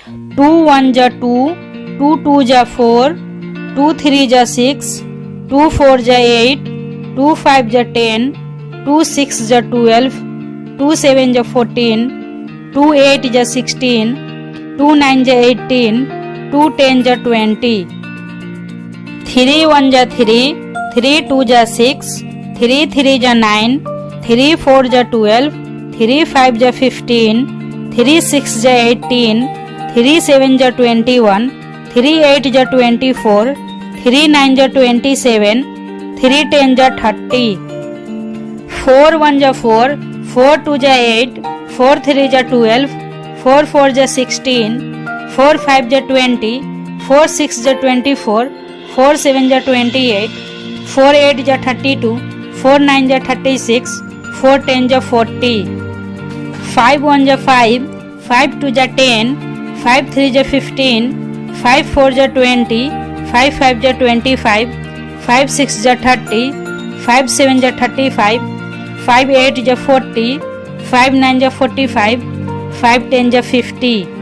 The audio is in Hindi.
2 1 जा 2, 2 2 जा 4, 2 3 जा 6, 2 4 जा 8, 2 5 जा 10, 2 6 जा 12, 2 7 जा 14, 2 8 जा 16, 2 9 जा 18, 2 10 जा 20, 3 1 जा 3, 3 2 जा 6, 3 3 जा 9, 3 4 जा 12, 3 5 जा 15, 3 6 जा 18, 3 7 जा 21, 3 8 जा 24, 3 9 जा 27, 3 10 जा 30, 4 1 जा 4, 4 2 जा 8, 4 3 जा 12, 4 4 जा 16, 4 5 जा 20, 4 6 जा 24, 4 7 जा 28, 4 8 जा 32, 4 9 जा 36, 4 10 जा 40, 5 1 जा 5, 5 2 जा 10, 5 3 जा 15, 5 4 जा 20, 5 5 जा 25, 5 6 जा 30, 5 7 जा 35, 5 8 जा 40, 5 9 जा 45, 5 10 जा 50।